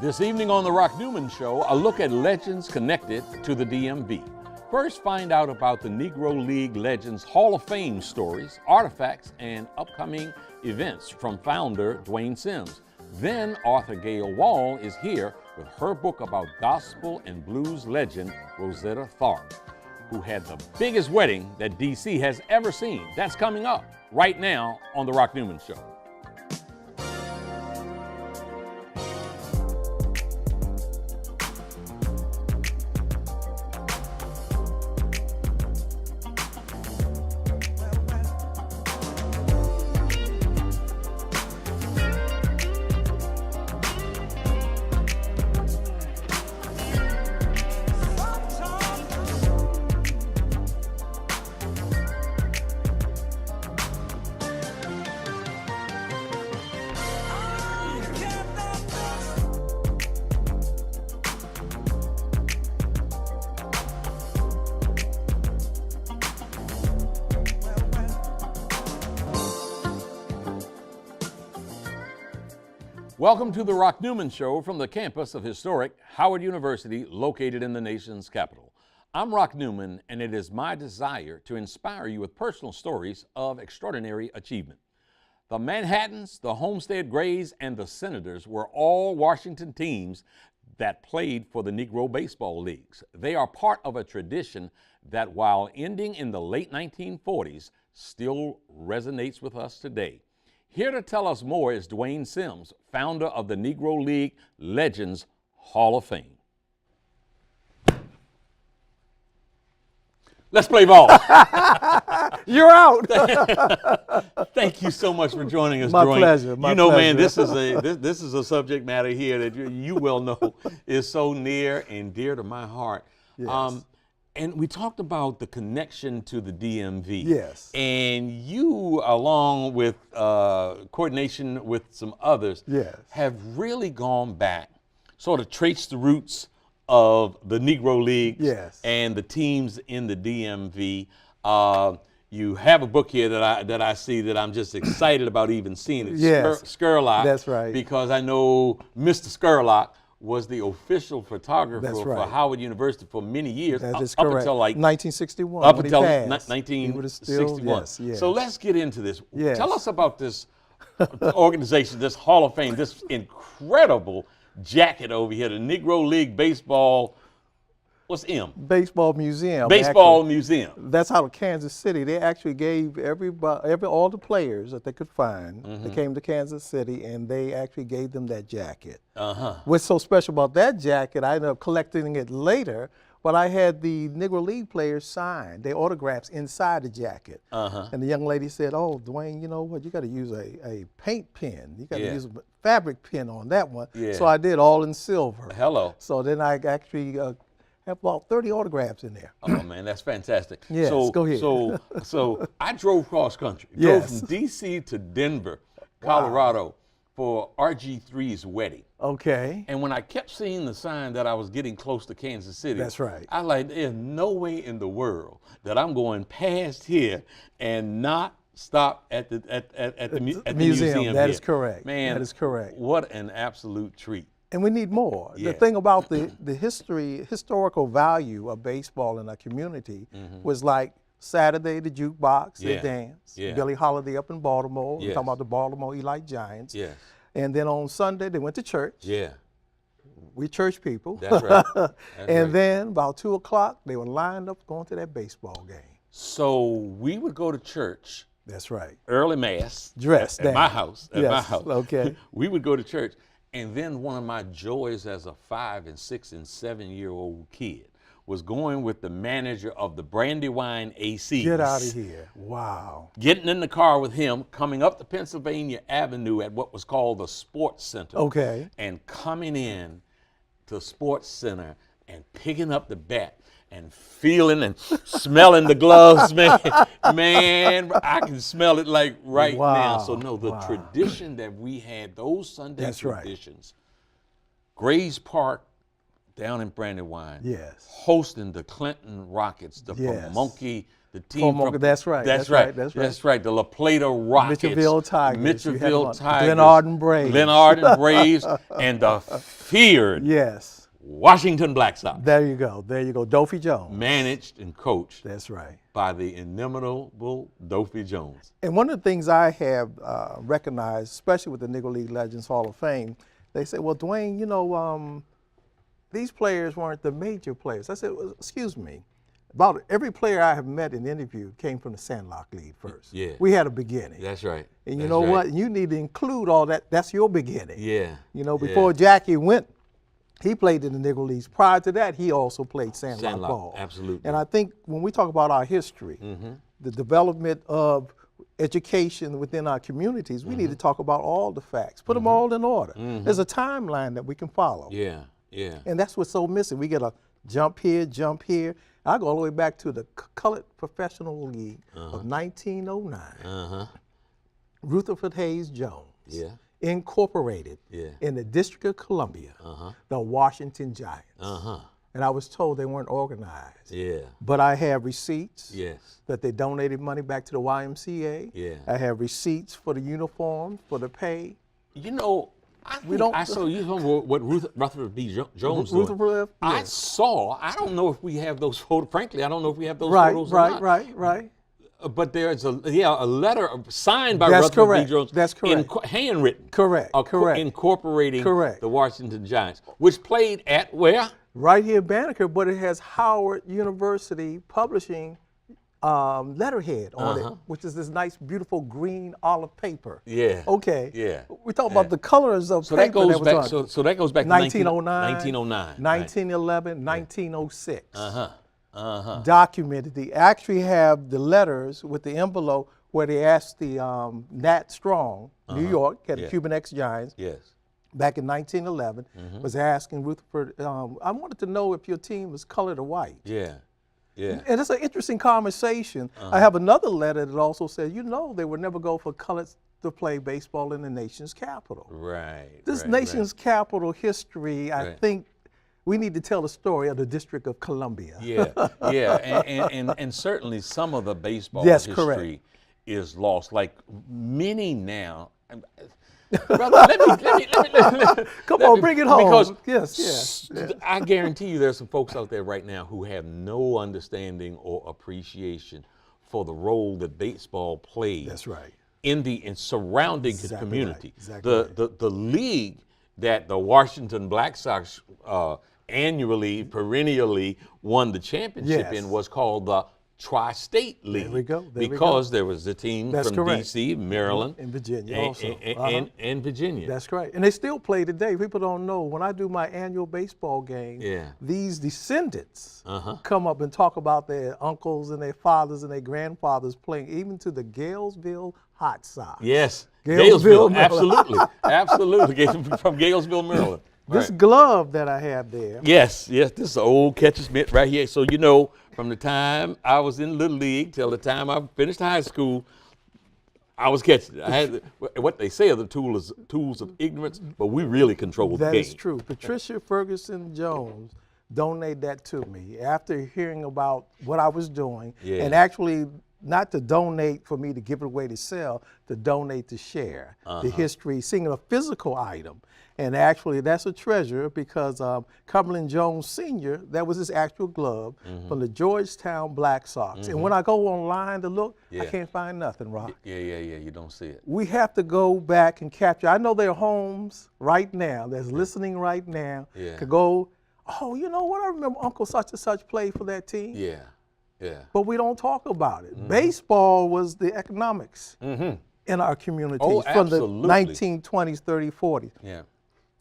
This evening on The Rock Newman Show, a look at legends connected to the DMV. First, find out about the Negro League Legends Hall of Fame stories, artifacts, and upcoming events from founder Dwayne Sims. Then, Arthur Gale Wall is here with her book about gospel and blues legend Rosetta Tharpe, who had the biggest wedding that DC has ever seen. That's coming up right now on The Rock Newman Show. Welcome to The Rock Newman Show from the campus of historic Howard University, located in the nation's capital. I'm Rock Newman, and it is my desire to inspire you with personal stories of extraordinary achievement. The Manhattans, the Homestead Grays, and the Senators were all Washington teams that played for the Negro Baseball Leagues. They are part of a tradition that, while ending in the late 1940s, still resonates with us today. Here to tell us more is Dwayne Sims, founder of the Negro League Legends Hall of Fame. Let's play ball. You're out. Thank you so much for joining us, My Dwayne. pleasure. My you know, pleasure. man, this is a subject matter here that you well know is so near and dear to my heart. Yes. And we talked about the connection to the DMV. Yes. And you, along with coordination with some others, Yes. have really gone back, sort of traced the roots of the Negro Leagues Yes. and the teams in the DMV. You have a book here that I see that I'm just excited about even seeing it. Yes. Scurlock. That's right. Because I know Mr. Scurlock was the official photographer That's for right. Howard University for many years. That is up correct. until like 1961. up when he until passed. 1961. Yes, yes. So let's get into this. Yes. Tell us about this organization, this Hall of Fame, this incredible jacket over here, the Negro League Baseball. What's M? Baseball Museum. Baseball actually. Museum. That's how Kansas City, they actually gave all the players that they could find, they came to Kansas City, and they actually gave them that jacket. What's so special about that jacket, I ended up collecting it later, but I had the Negro League players sign their autographs inside the jacket. And the young lady said, "Oh, Dwayne, you know what, you got to use a paint pen. You got to use a fabric pen on that one." Yeah. So I did, all in silver. Hello. So then I actually have about 30 autographs in there. Oh man, that's fantastic. Yes, go ahead. So I drove cross country. Yes. Drove from DC to Denver, Colorado for RG3's wedding. Okay. And when I kept seeing the sign that I was getting close to Kansas City, That's right. I like, there's no way in the world that I'm going past here and not stop at the museum. That here. is correct. Man, that is correct. What an absolute treat. And we need more. Yeah. The thing about the historical value of baseball in our community was like Saturday, the jukebox, they Yeah. dance. Yeah. Billie Holiday up in Baltimore. We're Yes. talking about the Baltimore Elite Giants. Yes. And then on Sunday, they went to church. Yeah. We church people. That's right. That's and right. then about 2 o'clock, they were lined up going to that baseball game. So we would go to church, That's right. early mass, Dressed at down. my house. At my Yes, house. okay. We would go to church. And then one of my joys as a 5 and 6 and 7-year-old kid was going with the manager of the Brandywine ACs. Get out of here. Wow. Getting in the car with him, coming up the Pennsylvania Avenue at what was called the Sports Center. Okay. And coming in to Sports Center and picking up the bat and feeling and smelling the gloves, man. Man, I can smell it like right now. So no, the tradition that we had, those Sunday That's right. traditions, Grays Park down in Brandywine, Yes. hosting the Clinton Rockets, the Yes. Pamunkey The team from, that's right. That's right. That's right. The La Plata Rockets. Mitchellville Tigers. Mitchellville Tigers. Glen Arden Braves. Glen Arden Braves and the feared Yes. Washington Black Sox. There you go. There you go. Dopey Jones. Managed and coached. That's right. By the inimitable Dopey Jones. And one of the things I have recognized, especially with the Negro League Legends Hall of Fame, they say, well, Dwayne, you know, these players weren't the major players. I said, well, excuse me. About every player I have met and interviewed came from the Sandlot League first. Yeah. We had a beginning. That's right. And you know what? You need to include all that. That's your beginning. Yeah. You know, before Jackie went, he played in the Negro Leagues. Prior to that, he also played Sandlot ball. Absolutely. And I think when we talk about our history, the development of education within our communities, we need to talk about all the facts, put them all in order. There's a timeline that we can follow. Yeah, yeah. And that's what's so missing. We get a jump here, jump here. I go all the way back to the Colored Professional League of 1909. Rutherford Hayes Jones. Yeah. Incorporated in the District of Columbia, the Washington Giants. And I was told they weren't organized. Yeah. But I have receipts Yes. that they donated money back to the YMCA. Yeah. I have receipts for the uniform, for the pay. You know, I saw you know what Rutherford B. Jones doing. Rutherford, I don't know if we have those photos. Frankly, I don't know if we have those photos or not. Right. But there's a letter signed by That's Rutherford correct. B. Jones. That's correct. Handwritten. Correct. Incorporating Correct. the Washington Giants, which played at where? Right here in Banneker, but it has Howard University Publishing letterhead on it, which is this nice, beautiful green olive paper. Yeah. Okay. Yeah. We talk about the colors of So paper that goes was back. on. So that goes back to 1909, 1909, 1911, 1906. Documented. They actually have the letters with the envelope where they asked the Nat Strong, New York, had the Cuban X-Giants. Yes. Back in 1911, was asking Rutherford, I wanted to know if your team was colored or white. Yeah. Yeah. And it's an interesting conversation. I have another letter that also says, you know, they would never go for colors to play baseball in the nation's capital. Right. This nation's capital history, I think we need to tell the story of the District of Columbia. Yeah, yeah, and certainly some of the baseball Yes, history correct. is lost. Like many now. Brother, let me Come on, bring it home. Because yes. I guarantee you there's some folks out there right now who have no understanding or appreciation for the role that baseball plays. That's right. In surrounding the community. Right. Exactly the league that the Washington Black Sox annually, perennially won the championship in was called the Tri-State League. There we go. Because there was a team from D.C., Maryland, and Virginia and Virginia. That's right. And they still play today. People don't know. When I do my annual baseball game, these descendants come up and talk about their uncles and their fathers and their grandfathers playing, even to the Galesville Hot Sox. Yes, Galesville, absolutely. Absolutely. From Galesville, Maryland. This glove that I have there. Yes, this is an old catcher's mitt right here. So, you know, from the time I was in Little League till the time I finished high school, I was catching. I had what they say are the tools of ignorance, but we really controlled the game. That is true. Patricia Ferguson Jones donated that to me after hearing about what I was doing, and actually not to donate for me to give it away to sell, to donate to share the history, seeing a physical item. And actually, that's a treasure because Cumberland Jones Sr., that was his actual glove from the Georgetown Black Sox. And when I go online to look, I can't find nothing, Rock. Yeah, you don't see it. We have to go back and capture. I know there are homes right now that's listening right now could go, oh, you know what? I remember Uncle such and such played for that team. Yeah. But we don't talk about it. Baseball was the economics in our communities from the 1920s, 30s, 40s. Yeah.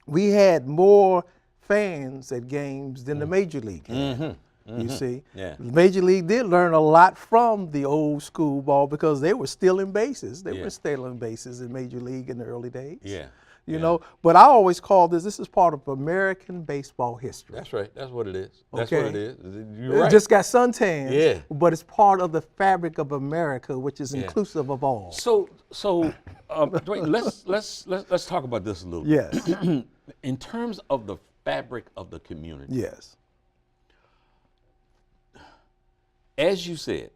We had more fans at games than the Major League had. You see? Yeah. The Major League did learn a lot from the old school ball because they were stealing bases. They were stealing bases in Major League in the early days. Yeah. You know, but I always call this is part of American baseball history. That's right. That's what it is. That's what it is. You're It right. just got suntans, Yeah. but it's part of the fabric of America, which is inclusive of all. So Dwayne, let's talk about this a little bit. Yes. In terms of the fabric of the community. Yes. As you said,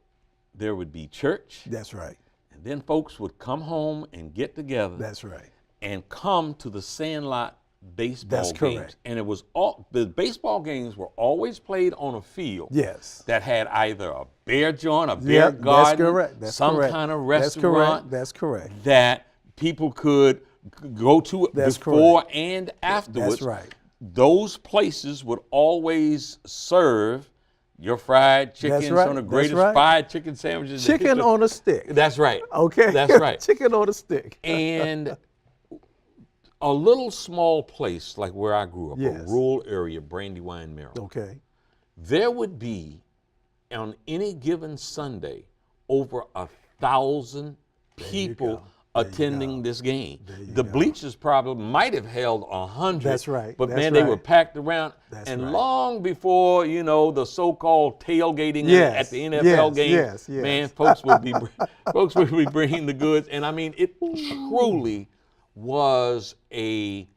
there would be church, That's right. and then folks would come home and get together That's right. and come to the Sandlot baseball That's games. correct. And it was the baseball games were always played on a field Yes. that had either a beer joint, a beer Yep, garden, that's correct. That's some correct. kind of That's restaurant correct. That's correct. that people could go to That's before and afterwards. That's right. Those places would always serve your fried chickens right. on the That's greatest right. fried chicken sandwiches. in the Chicken history. on a stick. That's right. Okay. That's right. Chicken on a stick. And a little small place like where I grew up, Yes. a rural area, Brandywine, Maryland, Okay. there would be on any given Sunday over 1,000 people go. attending this game. you The go. bleachers probably might have held 100. That's right. But That's man, they right. were packed around. That's and right. long before, the so-called tailgating Yes, at the NFL yes, game, yes, yes. man, folks would be bringing the goods. And I mean, it truly was it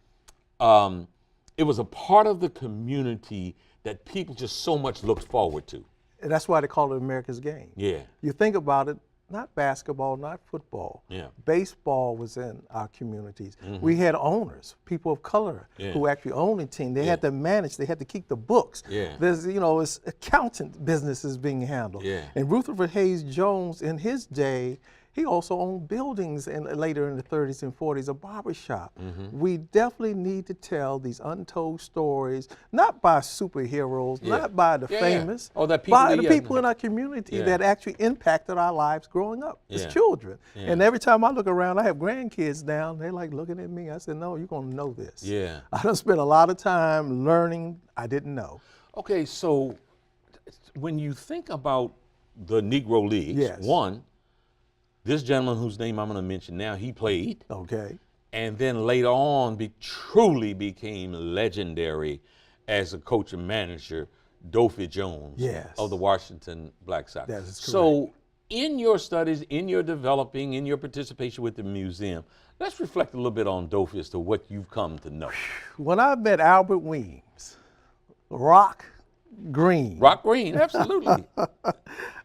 was a part of the community that people just so much looked forward to. And that's why they call it America's game. Yeah. You think about it, not basketball, not football. Yeah. Baseball was in our communities. We had owners, people of color, Yeah. who actually owned the team. They had to manage, they had to keep the books. Yeah. There's, it's accountant businesses being handled. Yeah. And Rutherford Hayes Jones, in his day, he also owned buildings later in the 30s and 40s, a barber shop. We definitely need to tell these untold stories, not by superheroes, Yeah. not by the Yeah, yeah. famous, Oh, that people by we the got- people in our community Yeah. that actually impacted our lives growing up as Yeah. children. Yeah. And every time I look around, I have grandkids now, they're like looking at me. I said, no, you're going to know this. Yeah. I done spent a lot of time learning I didn't know. Okay, so when you think about the Negro Leagues, Yes. one, this gentleman whose name I'm going to mention now, he played, Okay. and then later on truly became legendary as a coach and manager, Dopey Jones Yes. of the Washington Black Sox. That is So in your studies, in your developing, in your participation with the museum, let's reflect a little bit on Dopey as to what you've come to know. When I met Albert Weems, Rock Green, Rock Green, absolutely.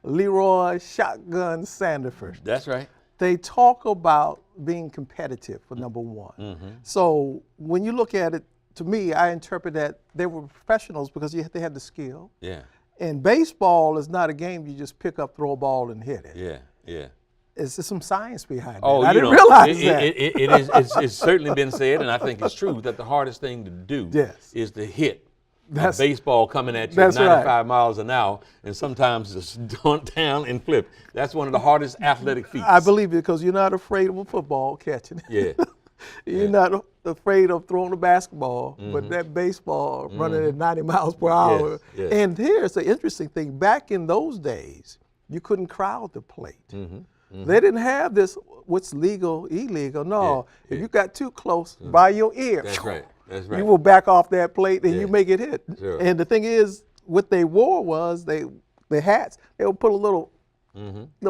Leroy Shotgun Sanderford, That's right. they talk about being competitive for number one. So when you look at it, to me, I interpret that they were professionals because they had the skill. Yeah, And baseball is not a game you just pick up, throw a ball, and hit it. yeah, yeah. It's just some science behind it. Oh, I didn't realize it, that. It's certainly been said, and I think it's true, that the hardest thing to do Yes. is to hit That's- a baseball coming at you at that's right. 95 miles an hour, and sometimes just dunt down and flip. That's one of the hardest athletic feats. I believe it because you're not afraid of a football catching it. Yeah. You're not afraid of throwing a basketball, but that baseball running at 90 miles per hour. yes. And here's the interesting thing. Back in those days, you couldn't crowd the plate. They didn't have this, what's legal, illegal. No, if you got too close, by your ear, That's right. That's right. you will back off that plate and Yeah. you make it hit. Sure. And the thing is, what they wore was, the hats, they would put a little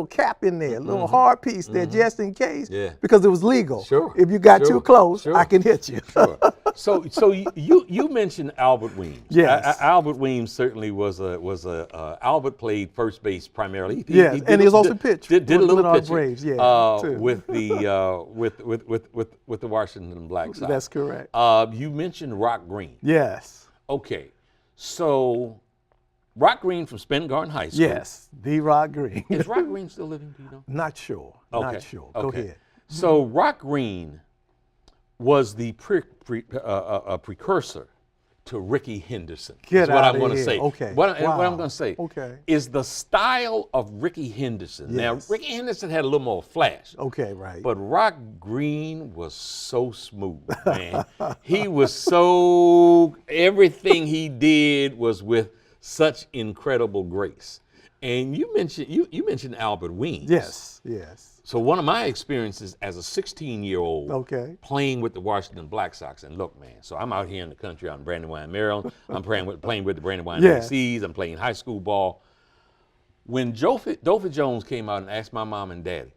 cap in there, a little hard piece there just in case, Yeah. because it was legal. Sure. If you got Sure. too close, Sure. I can hit you. Sure. So you mentioned Albert Weems. Yes. Albert Weems certainly was Albert played first base primarily. Yes, and he was also pitched Did a with little Leonard pitching. Braves, yeah, too. with the with the Washington Black Sox. That's correct. You mentioned Rock Green. Yes. Okay, so Rock Green from Spence Garden High School. Yes. D. Rod Green. Is Rock Green still living? Do you know? Not sure. Okay. Not sure. Go okay. ahead. So Rock Green was the precursor to Ricky Henderson. Get is what outta I'm going to here. say. Okay. What I'm Wow. going to say Okay. is the style of Ricky Henderson. Yes. Now, Ricky Henderson had a little more flash. Okay, right. But Rock Green was so smooth, man. He was so, everything he did was with such incredible grace. And you mentioned Albert Weems. Yes. Yes. So one of my experiences as a 16-year-old Okay. playing with the Washington Black Sox, and look, man, so I'm out here in the country out in Brandywine, Maryland. I'm playing with the Brandywine Yeah. ACs. I'm playing high school ball. When Dopey Jones came out and asked my mom and daddy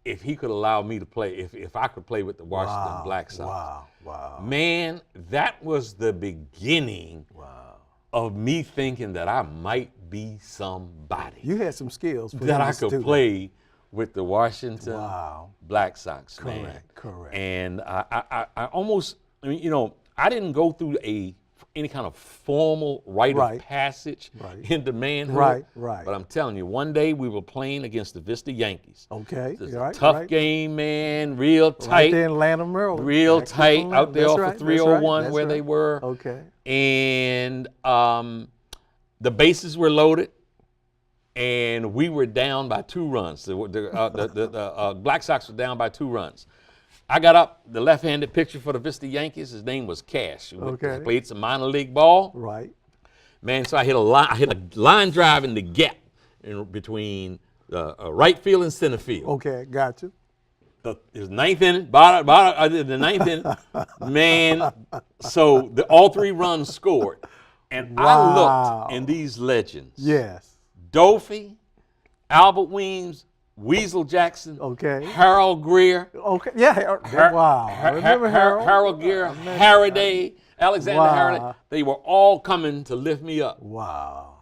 if he could allow me to play, if I could play with the Washington Black Sox, Wow. Wow. man, that was the beginning Wow. of me thinking that I might be somebody. You had some skills for that him I to could do play with the Washington Wow. Black Sox, man. Correct, correct. And I almost, I mean, you know, I didn't go through any kind of formal rite Right. of passage Right. into manhood. Right, right. But I'm telling you, one day we were playing against the Vista Yankees. Okay, It's right, a tough right. game, man, real Right tight. there in Atlanta, Maryland. Real Actually tight from out there That's off right, of that's 301 right, where that's they right. were. Okay. And the bases were loaded, and we were down by 2 runs. The Black Sox were down by 2 runs. I got up the left-handed pitcher for the Vista Yankees. His name was Cash. Okay. Played some minor league ball. Right. Man, so I hit a line drive in the gap between right field and center field. Okay, got you. It was ninth inning, the ninth inning, man. So all 3 runs scored, and I Wow. looked, and these legends, Yes. Doffy, Albert Weems, Weasel Jackson, Okay. Harold Greer, Okay. Yeah. Wow. I remember Harold. Harold Greer, Harriday, Alexander Wow. Harriday. They were all coming to lift me up. Wow.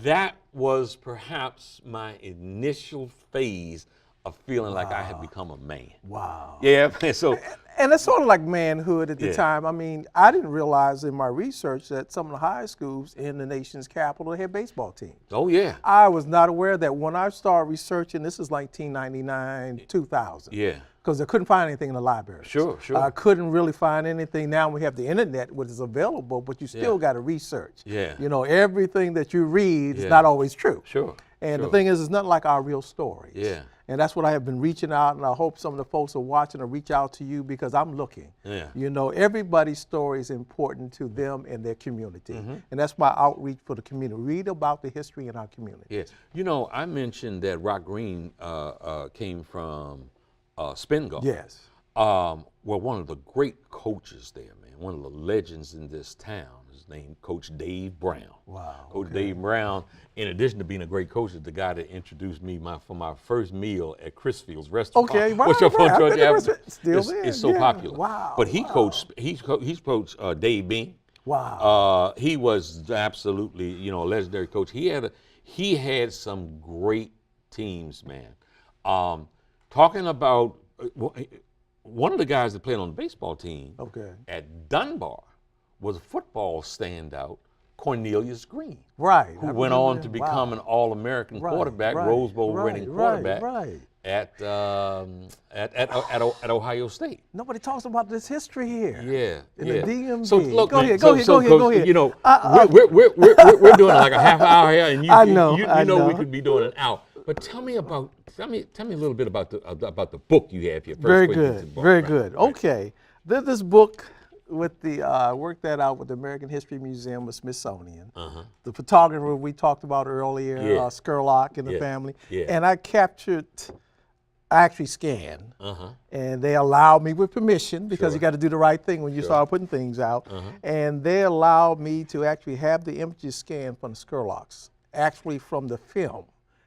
That was perhaps my initial phase of feeling like I had become a man. Wow. Yeah, so And it's sort of like manhood at the Yeah. time. I mean, I didn't realize in my research that some of the high schools in the nation's capital had baseball teams. oh yeah, I was not aware that when I started researching, this is 1999, 2000. yeah, Because I couldn't find anything in the library. Sure, sure. I couldn't really find anything. Now we have the internet, which is available, but you still got to research. Yeah. You know, everything that you read is Yeah. not always true. sure. And sure. the thing is, it's not like our real stories. Yeah. And that's what I have been reaching out, and I hope some of the folks are watching to reach out to you because I'm looking. Yeah. You know, everybody's story is important to them and their community. Mm-hmm. And that's my outreach for the community. Read about the history in our community. Yeah, you know, I mentioned that Rock Green came from Spingarn. Yes. Well, one of the great coaches there, man, one of the legends in this town is named Coach Dave Brown. Wow, Coach Dave Brown, in addition to being a great coach, is the guy that introduced me for my first meal at Chrisfield's restaurant. Okay, which right, up on right. I've Georgia been to Avenue. Chrisfield's. Still It's- there, it's so yeah. popular. Wow, But he's coached Dave Bean. Wow. He was absolutely, you know, a legendary coach. He had some great teams, man. Talking about one of the guys that played on the baseball team Okay. at Dunbar was a football standout, Cornelius Green, Right. who I went remember on him. to Wow. become an All-American Right, quarterback, right, Rose Bowl right, winning right, quarterback right. at Ohio State. Nobody talks about this history here. Yeah, In the yeah. DMV. So look, Go man, ahead, so, go ahead, so, go ahead, Coach, go ahead. you know, we're doing like a half hour here, and I know, you know we know. could be doing an hour. But tell me a little bit about the book you have here. First Very Great good, Vintage Book, very right, good. right. Okay, this book with the worked that out with the American History Museum of Smithsonian. The photographer we talked about earlier, Yeah. Skurlock and the Yeah, family, yeah. and I actually scanned, and they allowed me with permission because Sure. you got to do the right thing when you start putting things out, and they allowed me to actually have the images scanned from the Skurlocks, actually from the film.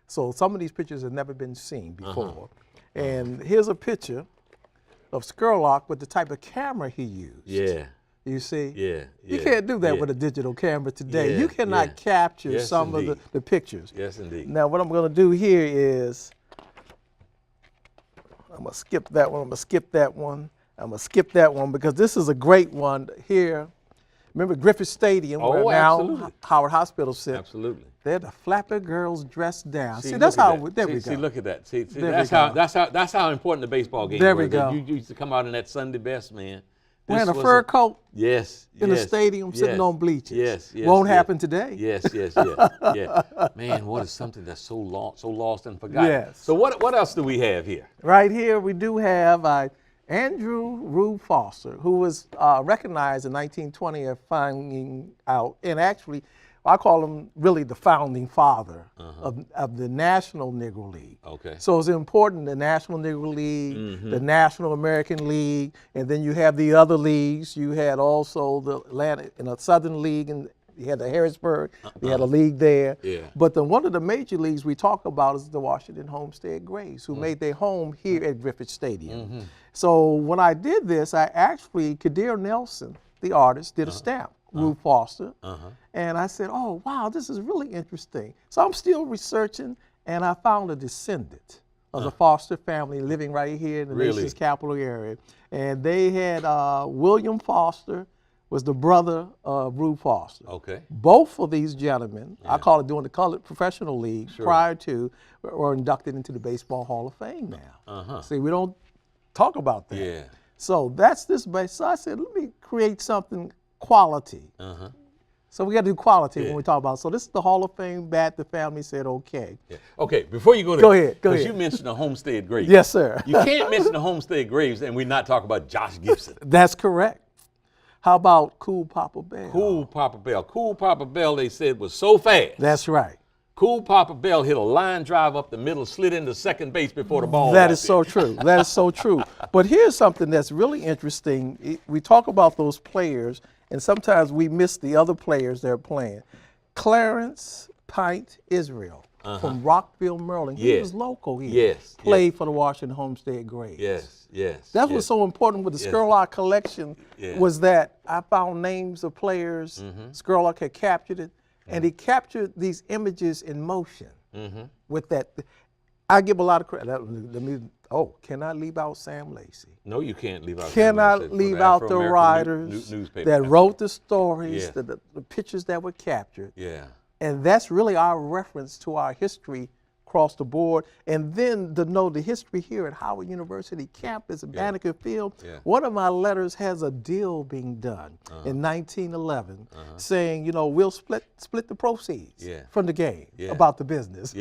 So some of these pictures have never been seen before. And here's a picture of Skurlock with the type of camera he used. Yeah, You see? yeah, You yeah, can't do that yeah. with a digital camera today. Yeah, You cannot yeah. capture Yes, some of indeed. the pictures. Yes, indeed. Now, what I'm going to do here is I'm going to skip that one. I'm going to skip that one. I'm going to skip that one because this is a great one here. Remember Griffith Stadium, Oh, where now absolutely. Howard Hospital sits. Absolutely. They're the flapper girls dressed down. See, look that's at how. that. There see, we go. See, look at that. See, There we that's go. how that's how important the baseball game There was. we go. You used to come out in that Sunday best, man. Wearing a This was fur coat Yes. in the yes, stadium, sitting yes, on bleachers. Yes. Yes. Won't yes. happen today. Yes. Yes. Yes. Yeah. Man, what is something that's so lost and forgotten? Yes. So what else do we have here? Right here, we do have Andrew Rube Foster, who was recognized in 1920 as finding out, and actually, I call him really the founding father of the National Negro League. Okay. So it's important, the National Negro League, the National American League, and then you have the other leagues. You had also the Atlantic and the Southern League, and you had the Harrisburg, you had a league there. Yeah. But then one of the major leagues we talk about is the Washington Homestead Grays, who made their home here at Griffith Stadium. So when I did this, I actually, Kadir Nelson, the artist, did a stamp. Rube Foster. And I said, oh, wow, this is really interesting. So I'm still researching, and I found a descendant of the Foster family living right here in the nation's capital area. And they had William Foster was the brother of Rube Foster. Okay. Both of these gentlemen, I call it doing the colored professional league prior to, were inducted into the Baseball Hall of Fame now. See, we don't talk about that. Yeah. So that's this base. So I said, let me create something quality. So we got to do quality when we talk about. So this is the Hall of Fame bat. The family said, okay. Yeah. Okay, before you go there. Go ahead. Because you mentioned the Homestead Graves. Yes, sir. You can't mention the Homestead Graves and we not talk about Josh Gibson. That's correct. How about Cool Papa Bell? Cool Papa Bell. Cool Papa Bell, they said, was so fast. That's right. Cool Papa Bell hit a line drive up the middle, slid into second base before the ball. That is so true. That is so true. But here's something that's really interesting. We talk about those players, and sometimes we miss the other players that are playing. Clarence Pint Israel from Rockville, Maryland. He was local here. Played for the Washington Homestead Graves. That's what's so important with the Scurlock collection was that I found names of players. Scurlock had captured it, and he captured these images in motion with that. I give a lot of credit. Cannot leave out Sam Lacey. No, you can't leave out. Cannot leave out the writers that wrote the stories, the pictures that were captured. And that's really our reference to our history across the board. And then to know the history here at Howard University campus in Banneker Field, one of my letters has a deal being done in 1911 saying, you know, we'll split the proceeds from the game about the business.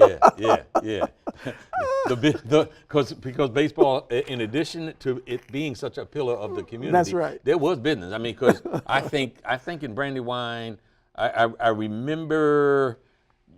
Because baseball, in addition to it being such a pillar of the community, there was business. I mean, because I think in Brandywine, I remember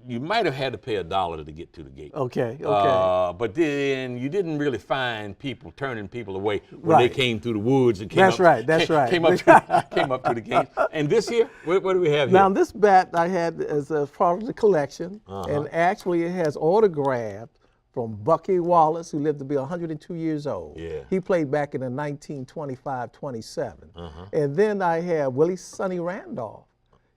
you might have had to pay $1 to get to the gate. But then you didn't really find people turning people away when they came through the woods and came up to the game. And this year, what do we have here? Now this bat I had as a part of the collection, and actually it has autographed from Bucky Wallace, who lived to be 102 years old. He played back in the 1925-27. And then I have Willie Sonny Randolph.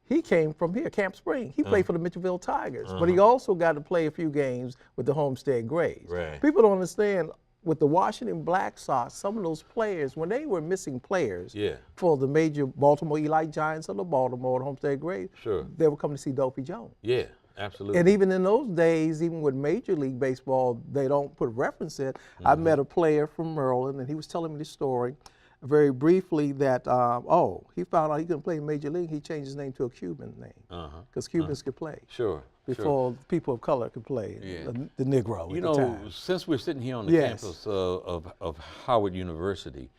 He came from here, Camp Spring. He played for the Mitchellville Tigers, but he also got to play a few games with the Homestead Graves. People don't understand, with the Washington Black Sox, some of those players, when they were missing players for the major Baltimore Elite Giants of the Baltimore, the Homestead Graves, they were coming to see Dopey Jones. Absolutely. And even in those days, even with Major League Baseball, they don't put reference in. I met a player from Maryland, and he was telling me the story very briefly that, he found out he couldn't play in Major League. He changed his name to a Cuban name because Cubans could play. Before people of color could play, the Negro at the time. Since we're sitting here on the campus of Howard University,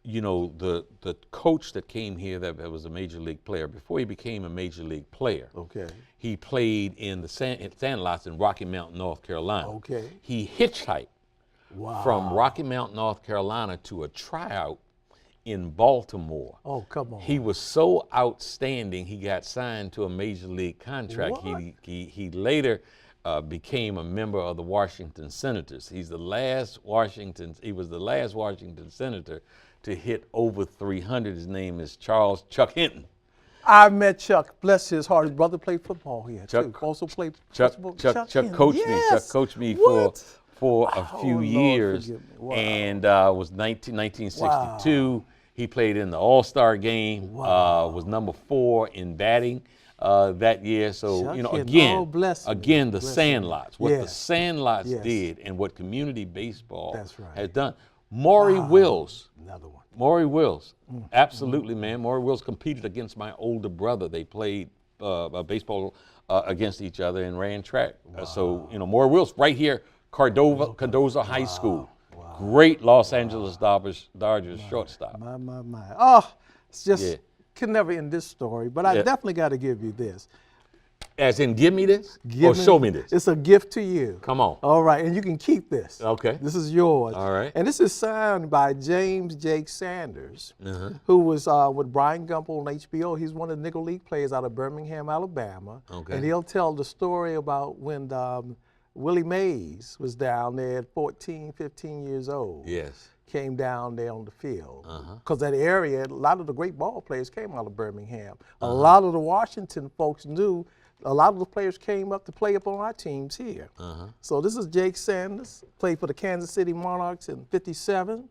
you know, the coach that came here that was a Major League player, before he became a Major League player, he played in the Sandlots in Rocky Mount, North Carolina. He hitchhiked from Rocky Mount, North Carolina to a tryout in Baltimore. Come on. He was so outstanding, he got signed to a Major League contract. He later became a member of the Washington Senators. He was the last Washington Senator to hit over 300. His name is Chuck Hinton. I met Chuck, bless his heart. His brother played football here too. Also played Chuck coached me. Chuck coached me for a few years, and was 1962. He played in the All-Star game. Was number 4 in batting that year. So Chuck, you know, again, the Sandlots. What the Sandlots did, and what community baseball has done. Maury Wills. Another one. Maury Wills, absolutely, man. Maury Wills competed against my older brother. They played baseball against each other and ran track. So you know, Maury Wills, right here. Cardozo High School. Great Los Angeles Dodgers shortstop. My. Oh, it's just, can never end this story, but I definitely got to give you this. As in, give me this or show me this? It's a gift to you. Come on. All right, and you can keep this. Okay. This is yours. All right. And this is signed by James Jake Sanders, who was with Brian Gumbel on HBO. He's one of the Negro League players out of Birmingham, Alabama. And he'll tell the story about when Willie Mays was down there at 14, 15 years old. Yes. Came down there on the field. Because that area, a lot of the great ball players came out of Birmingham. A lot of the Washington folks knew a lot of the players came up to play up on our teams here. So this is Jake Sanders, played for the Kansas City Monarchs in '57.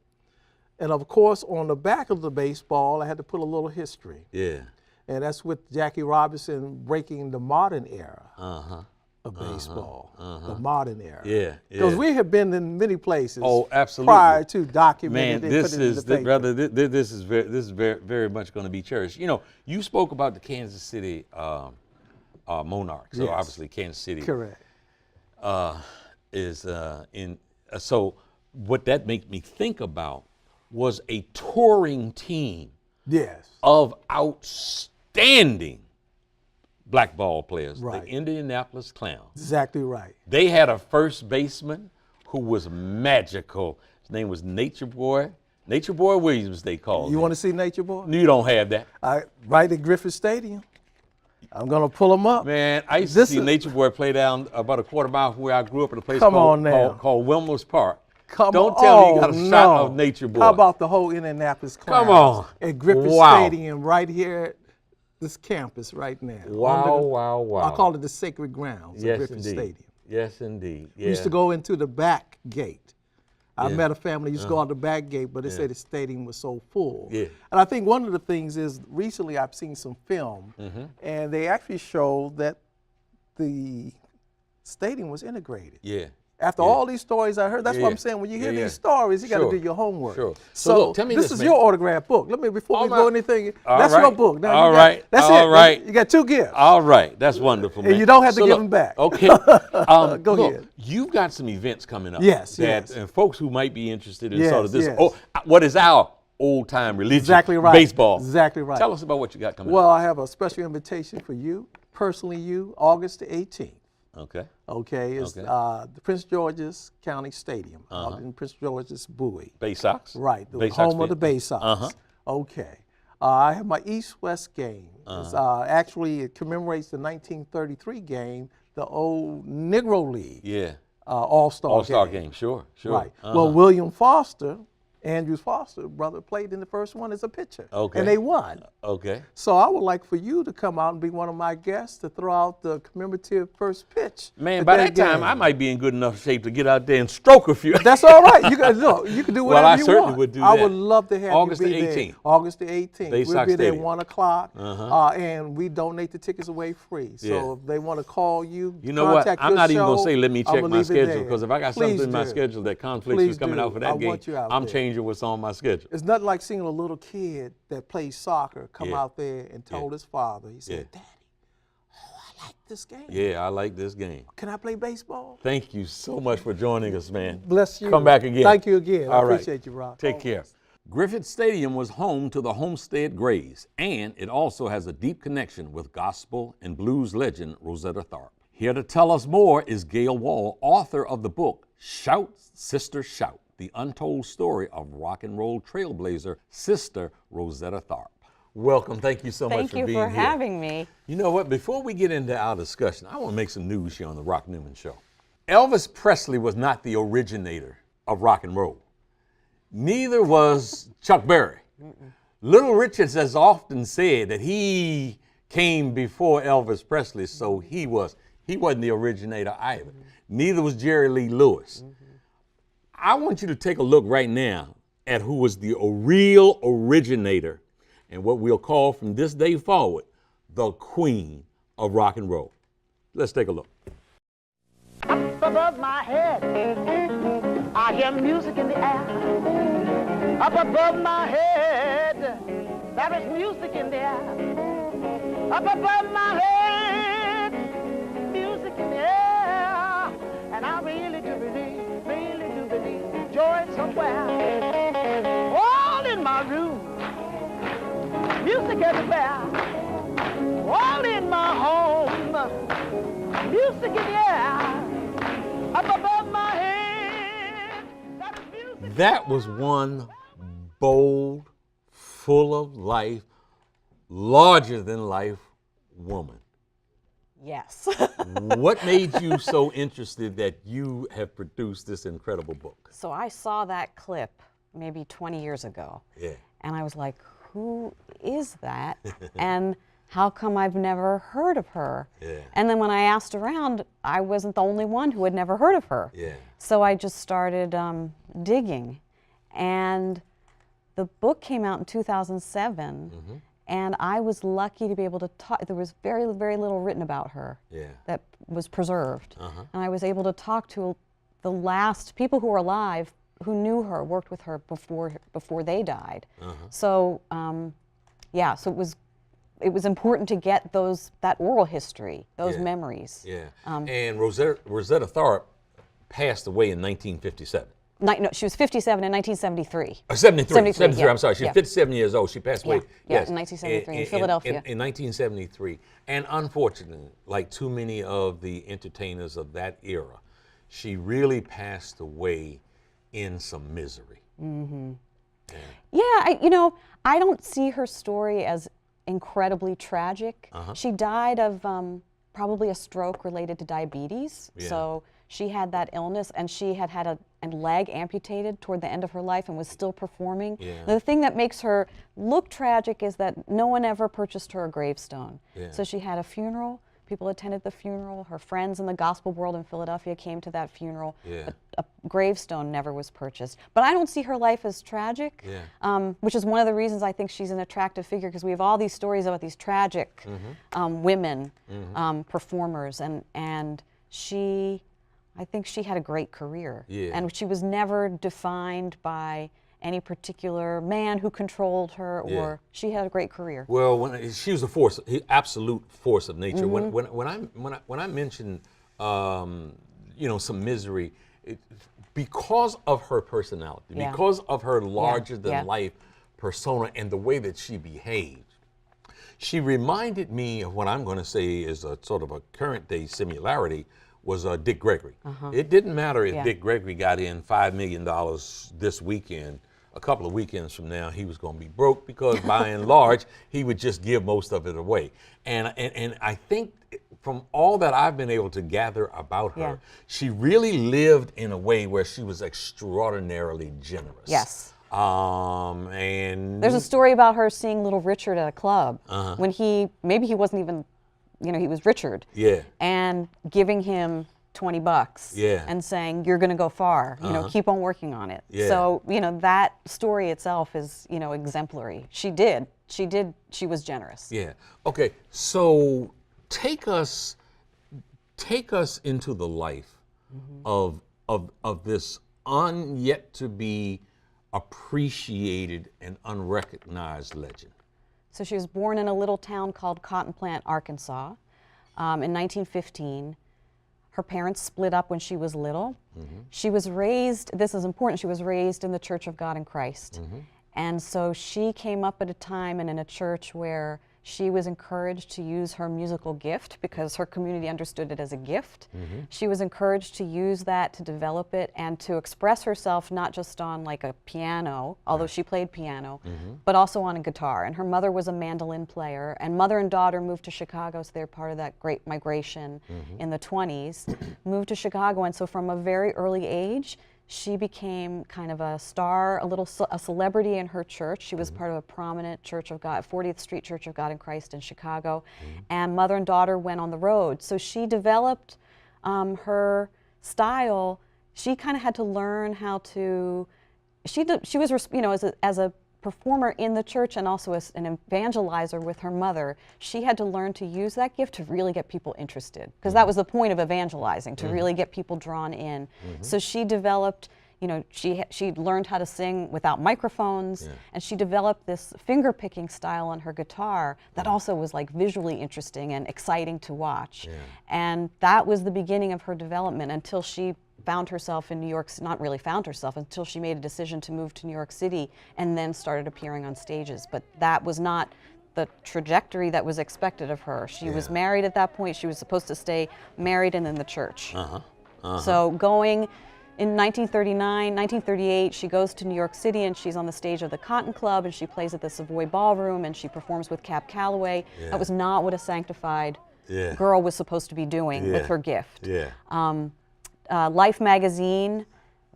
And of course, on the back of the baseball, I had to put a little history. Yeah. And that's with Jackie Robinson breaking the modern era of baseball, the modern era. Yeah. Because we have been in many places Absolutely. prior to documenting Man, and this put it in is, the paper. brother, this is very much going to be cherished. You know, you spoke about the Kansas City Monarchs. So Yes. obviously Kansas City Correct. is in. So what that made me think about was a touring team Yes. of outstanding black ball players, Right. the Indianapolis Clowns. Exactly right. They had a first baseman who was magical. His name was Nature Boy Williams, they called You him. want to see Nature Boy? You don't have that. Right at Griffith Stadium. I'm going to pull him up. Man, I used to see Nature Boy play down about a quarter mile from where I grew up at a place Come on now. called Wilmer's Park. Come Don't on. tell me you got a Oh, shot no. of Nature Boy. How about the whole Indianapolis Clowns? Come on. At Griffith Wow. Stadium right here at this campus right now. Wow. I call it the sacred grounds Yes, of Griffith indeed. Stadium. Yes, indeed. Yeah. We used to go into the back gate. I Yeah. met a family used to go out the back gate, but they said the stadium was so full. Yeah. And I think one of the things is recently I've seen some film, Mm-hmm. and they actually showed that the stadium was integrated. Yeah. After all these stories I heard, that's what Yeah. I'm saying. When you hear Yeah, these stories, you got Sure. to do your homework. Sure. So, So look, tell me this this, is man. your autograph book. Let me before All we right. go anything. All That's right. your book. Now All you got, right. That's All it. right. You got 2 gifts. All right, that's wonderful, man. And you don't have to So give look, them back. Okay. Go look, ahead. You've got some events coming up. Yes, that, yes. And folks who might be interested in Yes, sort of this, yes. what is our old-time religion? Exactly right. Baseball. Exactly right. Tell us about what you got coming Well, I have a special invitation for you, personally you, August the 18th. up. Okay. Okay, it's Okay. the Prince George's County Stadium out in Prince George's Bowie. Bay Sox? Right, the Bay Sox home of the fan. Bay Sox. Okay. I have my East-West game. It's, actually, it commemorates the 1933 game, the old Negro League Yeah. All-Star All-Star game. game, sure. Right. Well, William Foster, Andrew's Foster brother, played in the first one as a pitcher. Okay. And they won. Okay. So I would like for you to come out and be one of my guests to throw out the commemorative first pitch. Man, at by that time, game. I might be in good enough shape to get out there and stroke a few. That's all right. You can look. You can do Well, whatever I you certainly want. would do I that. would love to have August you the be there. 18th. August the 18th. Bay We'll Sox be there at Stadium. 1 o'clock, and we donate the tickets away free. So Yeah. if they want to call you, You know what? contact I'm your not even going to show, say, let me check I'ma my leave it schedule, there. because if I got Please something in my do. schedule that conflicts Please with coming do. out for I that game, want you out I'm there. changing what's on my schedule. It's nothing like seeing a little kid that plays soccer come Yeah. out there and told his father, he said, Yeah. Daddy, I like this game. Yeah, I like this game. Can I play baseball? Thank you so much for joining us, man. Bless you. Come back again. Thank you again. All I right. appreciate you, Rock. Take care. Griffith Stadium was home to the Homestead Grays, and it also has a deep connection with gospel and blues legend Rosetta Tharpe. Here to tell us more is Gail Wall, author of the book Shout, Sister, Shout, the untold story of rock and roll trailblazer Sister Rosetta Tharpe. Welcome. Thank you so much for being here. Thank you for having me. You know what? Before we get into our discussion, I want to make some news here on the Rock Newman Show. Elvis Presley was not the originator of rock and roll. Neither was Chuck Berry. Little Richard has often said that he came before Elvis Presley, so he wasn't the originator either. Neither was Jerry Lee Lewis. I want you to take a look right now at who was the real originator and what we'll call from this day forward the queen of rock and roll. Let's take a look. Up above my head, I hear music in the air. Up above my head, there is music in the air. Up above my head, music in the air. And I really do believe joy is somewhere. All in my room, music everywhere. All in my home, music in the air. Up above my head, that is music. That was one bold, full of life, larger than life woman. Yes. What made you so interested that you have produced this incredible book? So I saw that clip maybe 20 years ago. Yeah. And I was like, who is that? And how come I've never heard of her? Yeah. And then when I asked around, I wasn't the only one who had never heard of her. Yeah. So I just started digging. And the book came out in 2007. Mm-hmm. And I was lucky to be able to talk. There was very, very little written about her Yeah. that was preserved. Uh-huh. And I was able to talk to the last people who were alive who knew her, worked with her before they died. Uh-huh. So, yeah, so it was important to get that oral history, those Yeah. memories. Yeah. And Rosetta Tharpe passed away in 1957. No, she was 57 in 1973. 73, yeah. I'm sorry. She's Yeah. 57 years old. She passed away. Yeah, Yes. in 1973 in Philadelphia. In 1973. And unfortunately, like too many of the entertainers of that era, she really passed away in some misery. Yeah, I don't see her story as incredibly tragic. She died of probably a stroke related to diabetes. Yeah. So she had that illness, and she had a leg amputated toward the end of her life and was still performing. Yeah. The thing that makes her look tragic is that no one ever purchased her a gravestone. Yeah. So she had a funeral. People attended the funeral. Her friends in the gospel world in Philadelphia came to that funeral. Yeah. A gravestone never was purchased. But I don't see her life as tragic, Yeah. which is one of the reasons I think she's an attractive figure, because we have all these stories about these tragic women performers, and I think she had a great career. Yeah. And she was never defined by any particular man who controlled her, or Yeah. she had a great career. Well, she was a force, absolute force of nature. Mm-hmm. When I mentioned, some misery, because of her personality, Yeah. because of her larger Yeah. than life persona and the way that she behaved, she reminded me of what I'm going to say is a sort of a current day similarity. Was Dick Gregory. It didn't matter if Yeah. Dick Gregory got in $5 million this weekend. A couple of weekends from now, he was going to be broke, because by and large, he would just give most of it away. And I think from all that I've been able to gather about her, Yeah. she really lived in a way where she was extraordinarily generous. Yes. And There's a story about her seeing Little Richard at a club Uh-huh. when maybe he wasn't even, he was Richard. Yeah. And giving him $20 Yeah. and saying, you're going to go far, keep on working on it. Yeah. So, that story itself is, exemplary. She was generous. Yeah. Okay. So take us into the life of this yet to be appreciated and unrecognized legend. So she was born in a little town called Cotton Plant, Arkansas, in 1915. Her parents split up when she was little. She was raised, this is important, she was raised in the Church of God in Christ. And so she came up at a time and in a church where she was encouraged to use her musical gift, because her community understood it as a gift. She was encouraged to use that, to develop it, and to express herself not just on like a piano, although she played piano, but also on a guitar. And her mother was a mandolin player, and mother and daughter moved to Chicago, so they're part of that great migration in the 20s, moved to Chicago. And so from a very early age, she became kind of a star, a celebrity in her church. She was part of a prominent Church of God, 40th Street Church of God in Christ in Chicago. And mother and daughter went on the road. So she developed her style. She kind of had to learn how to, she was, as a performer in the church and also as an evangelizer with her mother, she had to learn to use that gift to really get people interested, because that was the point of evangelizing, to really get people drawn in. So she developed, she learned how to sing without microphones, and she developed this finger picking style on her guitar that also was like visually interesting and exciting to watch. And that was the beginning of her development until she found herself in New York, not really found herself, until she made a decision to move to New York City and then started appearing on stages. But that was not the trajectory that was expected of her. She was married at that point. She was supposed to stay married and in the church. So going in 1938, she goes to New York City and she's on the stage of the Cotton Club, and she plays at the Savoy Ballroom, and she performs with Cab Calloway. That was not what a sanctified girl was supposed to be doing with her gift. Life magazine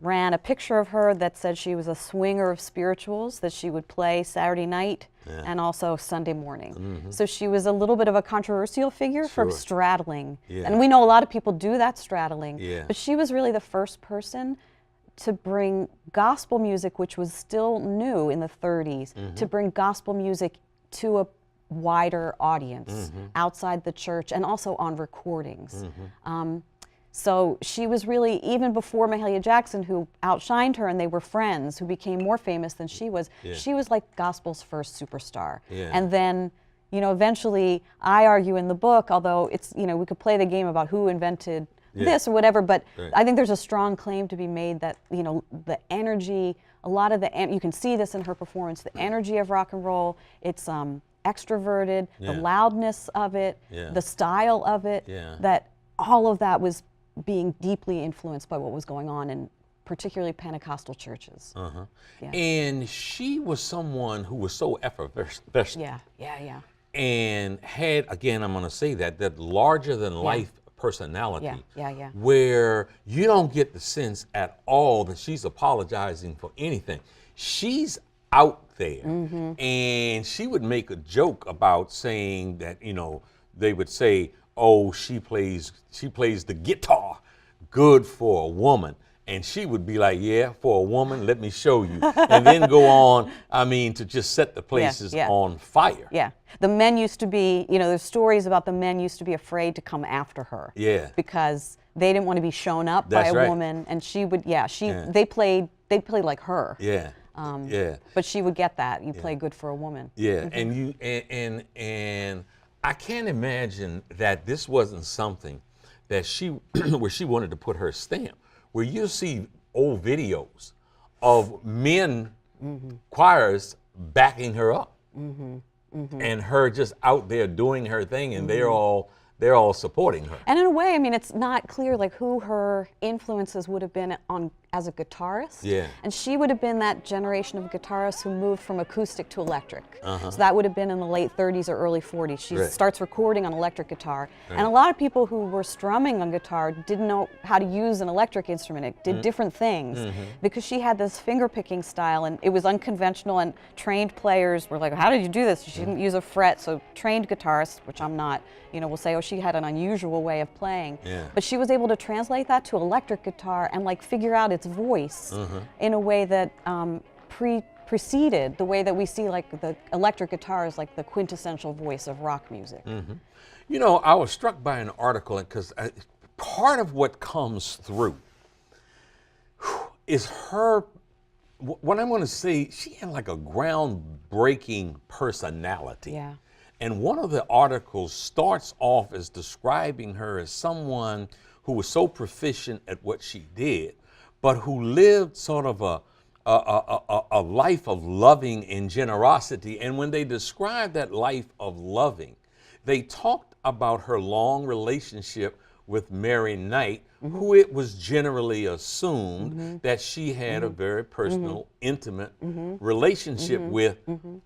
ran a picture of her that said she was a swinger of spirituals, that she would play Saturday night and also Sunday morning. So she was a little bit of a controversial figure for straddling. And we know a lot of people do that straddling, but she was really the first person to bring gospel music, which was still new in the 30s, to bring gospel music to a wider audience outside the church and also on recordings. So she was really, even before Mahalia Jackson, who outshined her and they were friends, who became more famous than she was like gospel's first superstar. And then, you know, eventually, I argue in the book, although it's, you know, we could play the game about who invented this or whatever, but I think there's a strong claim to be made that, you know, the energy, a lot of the, you can see this in her performance, the energy of rock and roll, it's extroverted, the loudness of it, the style of it, that all of that was being deeply influenced by what was going on in particularly Pentecostal churches. And she was someone who was so effervescent. And had, again, I'm going to say that larger than life personality, where you don't get the sense at all that she's apologizing for anything. She's out there, and she would make a joke about saying that, you know, they would say, oh, she plays the guitar good for a woman. And she would be like, yeah, for a woman, let me show you. And then go on, I mean, to just set the places on fire. The men used to be, you know, there's stories about the men used to be afraid to come after her. Because they didn't want to be shown up by a woman. And she would, they played like her. But she would get that. You play good for a woman. And and I can't imagine that this wasn't something that where she wanted to put her stamp. Where you see old videos of men choirs backing her up, and her just out there doing her thing, and they're all supporting her. And in a way, I mean, it's not clear like who her influences would have been on as a guitarist. And she would have been that generation of guitarists who moved from acoustic to electric. So that would have been in the late 30s or early 40s. She starts recording on electric guitar. And a lot of people who were strumming on guitar didn't know how to use an electric instrument. It did different things because she had this finger picking style, and it was unconventional, and trained players were like, how did you do this? She didn't use a fret. So trained guitarists, which I'm not, you know, will say, oh, she had an unusual way of playing. But she was able to translate that to electric guitar and like figure out its voice in a way that preceded the way that we see like the electric guitar is like the quintessential voice of rock music. You know, I was struck by an article because part of what comes through is her, what I'm going to say, she had like a groundbreaking personality. And one of the articles starts off as describing her as someone who was so proficient at what she did, but who lived sort of a life of loving and generosity. And when they described that life of loving, they talked about her long relationship with Mary Knight, who it was generally assumed that she had a very personal, intimate relationship with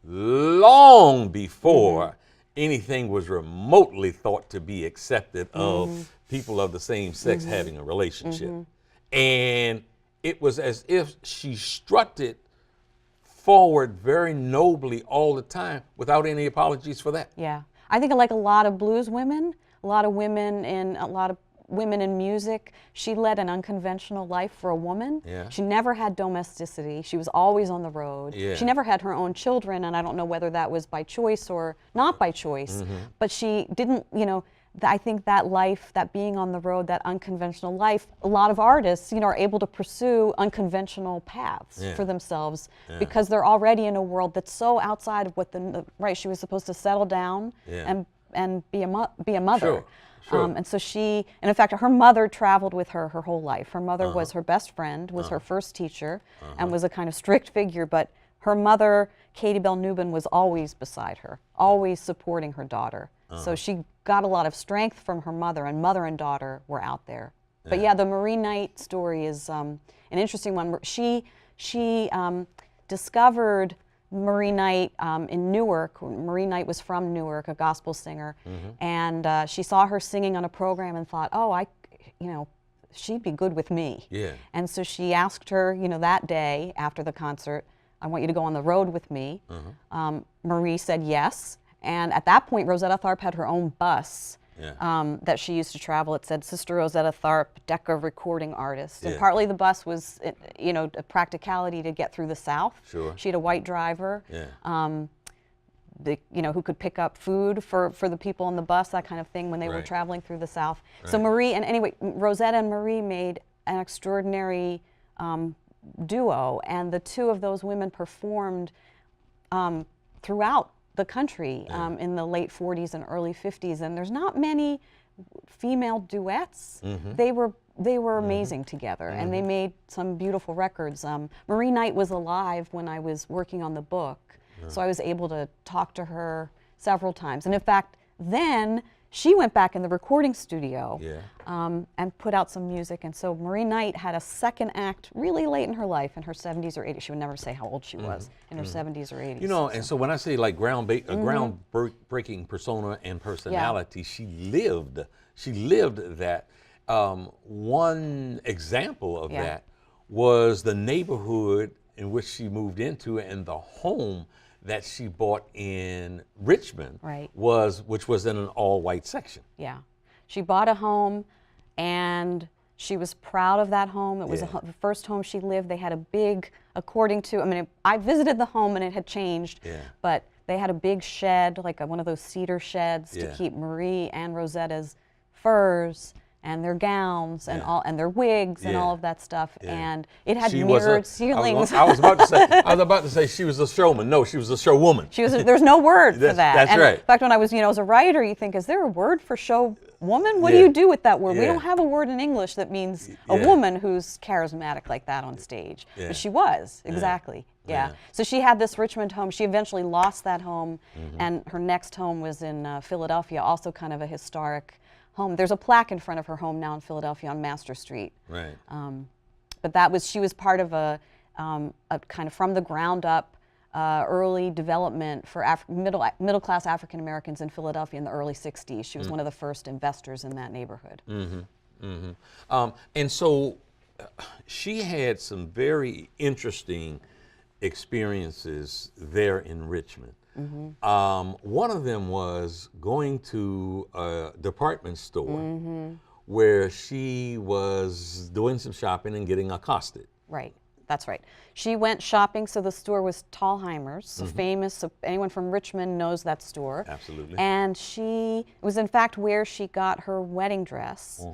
long before anything was remotely thought to be accepted of people of the same sex having a relationship. And it was as if she strutted forward very nobly all the time without any apologies for that. I think like a lot of blues women, a lot of women in music, she led an unconventional life for a woman. She never had domesticity. She was always on the road. She never had her own children, and I don't know whether that was by choice or not by choice, but she didn't, you know, I think that life, that being on the road, that unconventional life, a lot of artists, you know, are able to pursue unconventional paths for themselves because they're already in a world that's so outside of what she was supposed to settle down and be a mother. And so and in fact, her mother traveled with her whole life. Her mother was her best friend, was her first teacher, and was a kind of strict figure, but her mother, Katie Bell Newman, was always beside her, always supporting her daughter. So she got a lot of strength from her mother, and mother and daughter were out there. But yeah, the Marie Knight story is an interesting one. She discovered Marie Knight in Newark. Marie Knight was from Newark, a gospel singer, and she saw her singing on a program and thought, oh, she'd be good with me. Yeah. And so she asked her, that day after the concert, I want you to go on the road with me. Marie said yes. And at that point, Rosetta Tharpe had her own bus that she used to travel. It said Sister Rosetta Tharpe, Decca recording artist. And partly the bus was, a practicality to get through the South. Sure. She had a white driver. Who could pick up food for the people on the bus, that kind of thing, when they were traveling through the South. So Rosetta and Marie made an extraordinary duo, and the two of those women performed throughout the country in the late 40s and early 50s, and there's not many female duets. They were amazing together, and they made some beautiful records. Marie Knight was alive when I was working on the book, so I was able to talk to her several times. And in fact, then she went back in the recording studio and put out some music. And so Marie Knight had a second act really late in her life, in her 70s or 80s. She would never say how old she was, in her 70s or 80s. And so when I say like groundbreaking persona and personality, she lived that. One example of that was the neighborhood in which she moved into, and the home that she bought in Richmond, which was in an all-white section. Yeah, she bought a home, and she was proud of that home. It was the first home she lived. They had a big, I visited the home and it had changed, but they had a big shed, like one of those cedar sheds, to keep Marie and Rosetta's furs and their gowns and their wigs and all of that stuff, and it had mirrored ceilings. I was about to say she was a showman. No, she was a showwoman. There's no word for that. That's right. In fact, when I was, as a writer, you think, is there a word for show woman? What do you do with that word? We don't have a word in English that means a woman who's charismatic like that on stage. But she was, exactly. Yeah. So she had this Richmond home. She eventually lost that home, and her next home was in Philadelphia, also kind of a historic home. There's a plaque in front of her home now in Philadelphia on Master Street. Right. But she was part of a kind of from the ground up early development for middle class African Americans in Philadelphia in the early 60s. She was one of the first investors in that neighborhood. And so she had some very interesting experiences there in Richmond. One of them was going to a department store where she was doing some shopping and getting accosted. Right, that's right. She went shopping, so the store was Thalheimer's, famous, so anyone from Richmond knows that store. Absolutely. And it was in fact where she got her wedding dress.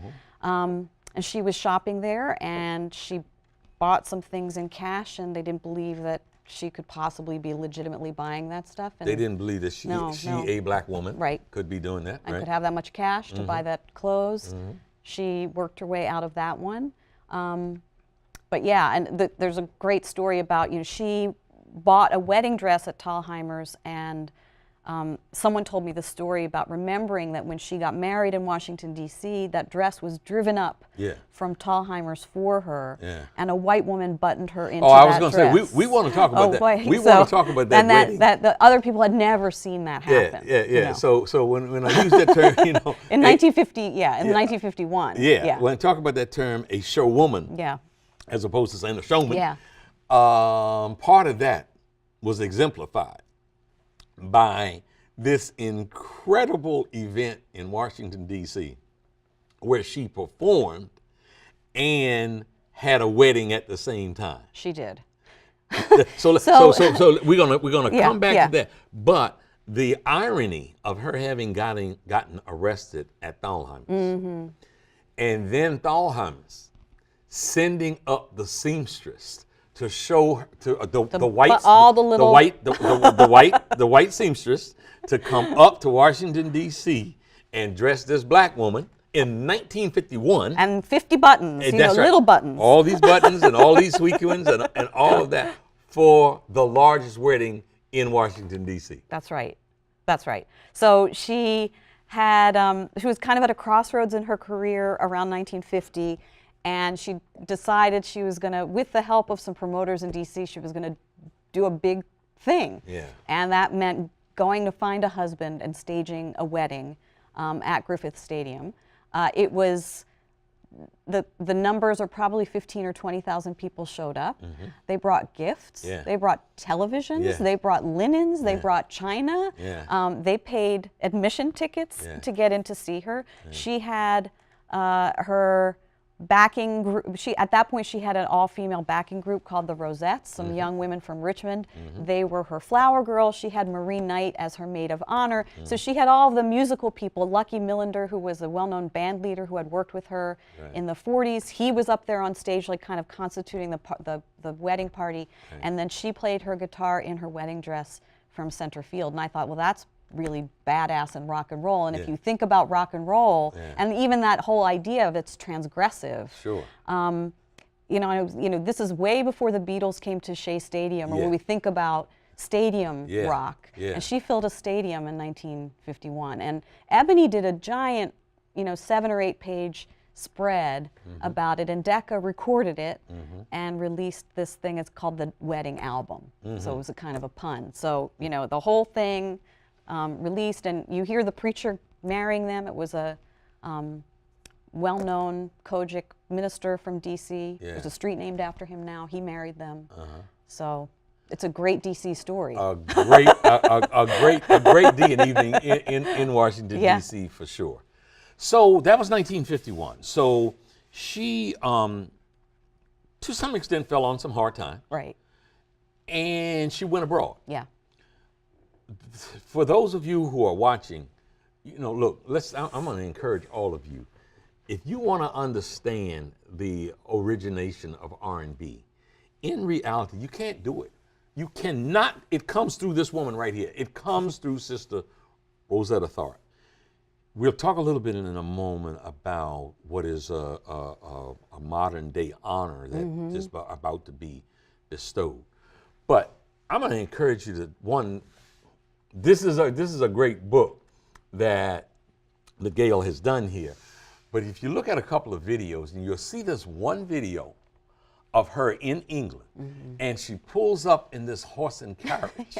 And she was shopping there, and she bought some things in cash, and they didn't believe that she could possibly be legitimately buying that stuff. And they didn't believe that she, a black woman, could be doing that. And could have that much cash to buy that clothes. She worked her way out of that one. But yeah, and there's a great story about, she bought a wedding dress at Thalheimer's, and someone told me the story about remembering that when she got married in Washington, D.C., that dress was driven up from Thalheimer's for her, and a white woman buttoned her into that dress. I was going to say, we want to talk about that. We want to talk about that wedding. And that other people had never seen that happen. Yeah. So when I use that term, in 1951. When I talk about that term, a showwoman, as opposed to saying a showman, part of that was exemplified by this incredible event in Washington, D.C., where she performed and had a wedding at the same time. She did. So we're gonna come back to that. But the irony of her having gotten arrested at Thalheimer's, and then Thalheimer's sending up the seamstress to show her, to the white seamstress to come up to Washington, D.C. and dress this black woman in 1951. And 50 buttons, little buttons. All these buttons and all these sequins and all of that for the largest wedding in Washington, D.C. That's right. So she was kind of at a crossroads in her career around 1950. And she decided she was going to, with the help of some promoters in D.C., she was going to do a big thing. Yeah. And that meant going to find a husband and staging a wedding at Griffith Stadium. It was, the numbers are probably 15 or 20,000 people showed up. They brought gifts. Yeah. They brought televisions. Yeah. They brought linens. They Yeah. brought china. Yeah. They paid admission tickets Yeah. to get in to see her. She had her backing group. At that point, she had an all-female backing group called the Rosettes, some young women from Richmond. They were her flower girls. She had Marie Knight as her maid of honor. So she had all the musical people. Lucky Millender, who was a well-known band leader who had worked with her in the 40s. He was up there on stage, like kind of constituting the wedding party. And then she played her guitar in her wedding dress from center field. And I thought, well, that's really badass and rock and roll. And if you think about rock and roll, and even that whole idea of it's transgressive. Sure. You know, this is way before the Beatles came to Shea Stadium, or when we think about stadium rock. Yeah. And she filled a stadium in 1951. And Ebony did a giant, 7 or 8 page spread about it, and Decca recorded it and released this thing. It's called the Wedding Album. So it was a kind of a pun. So, the whole thing released, and you hear the preacher marrying them. It was a well-known Kojic minister from D.C. There's a street named after him now. He married them. So it's a great D.C. story. A great day and evening in Washington, D.C. for sure. So that was 1951. So she, to some extent, fell on some hard time. Right. And she went abroad. Yeah. For those of you who are watching, look, I'm going to encourage all of you. If you want to understand the origination of R&B, in reality, you can't do it. You cannot. It comes through this woman right here. It comes through Sister Rosetta Tharpe. We'll talk a little bit in a moment about what is a modern day honor that is about to be bestowed. But I'm going to encourage you to, this is a great book that Miguel has done here. But if you look at a couple of videos, and you'll see this one video of her in England, and she pulls up in this horse and carriage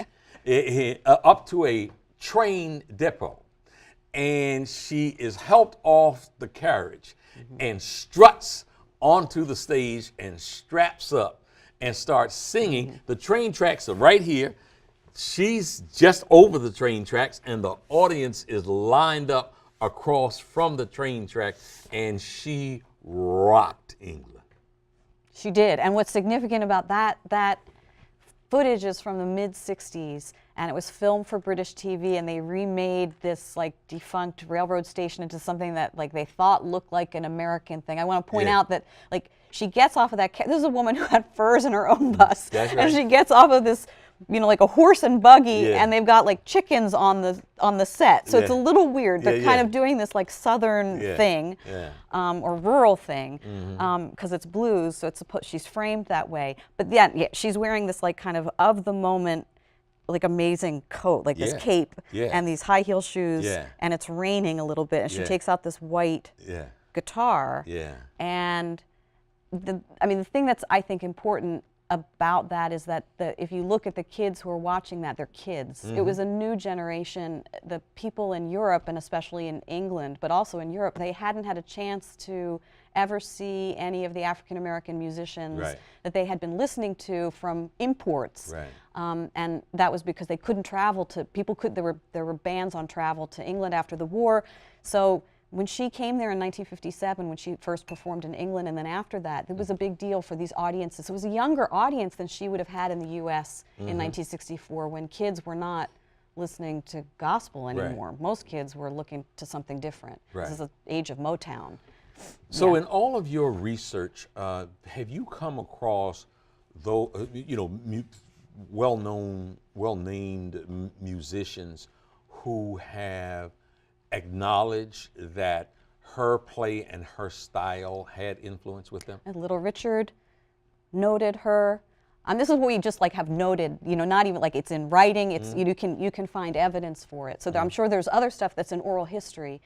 up to a train depot, and she is helped off the carriage and struts onto the stage and straps up and starts singing. The train tracks are right here. She's just over the train tracks, and the audience is lined up across from the train track, and she rocked England. She did. And what's significant about that footage is from the mid-60s, and it was filmed for British TV, and they remade this like defunct railroad station into something that like they thought looked like an American thing. I want to point out that like she gets off of that, this is a woman who had furs in her own bus. That's right. And she gets off of this, like a horse and buggy, and they've got like chickens on the set. So it's a little weird. They're kind of doing this like southern thing, or rural thing, because it's blues. So she's framed that way. But she's wearing this like kind of the moment, like amazing coat, like this cape and these high heel shoes, and it's raining a little bit, and she takes out this white guitar. And the thing that's I think important about that is that if you look at the kids who are watching that, they're kids. It was a new generation. The people in Europe, and especially in England, but also in Europe, they hadn't had a chance to ever see any of the African American musicians that they had been listening to from imports. And that was because they couldn't travel to, there were bans on travel to England after the war. So when she came there in 1957, when she first performed in England, and then after that, it was a big deal for these audiences. It was a younger audience than she would have had in the U.S. in 1964, when kids were not listening to gospel anymore. Most kids were looking to something different. This is the age of Motown. So in all of your research, have you come across well-named musicians who have acknowledge that her play and her style had influence with them? And Little Richard noted her. This is what we just like have noted, not even like it's in writing. It's you can find evidence for it. So I'm sure there's other stuff that's in oral history.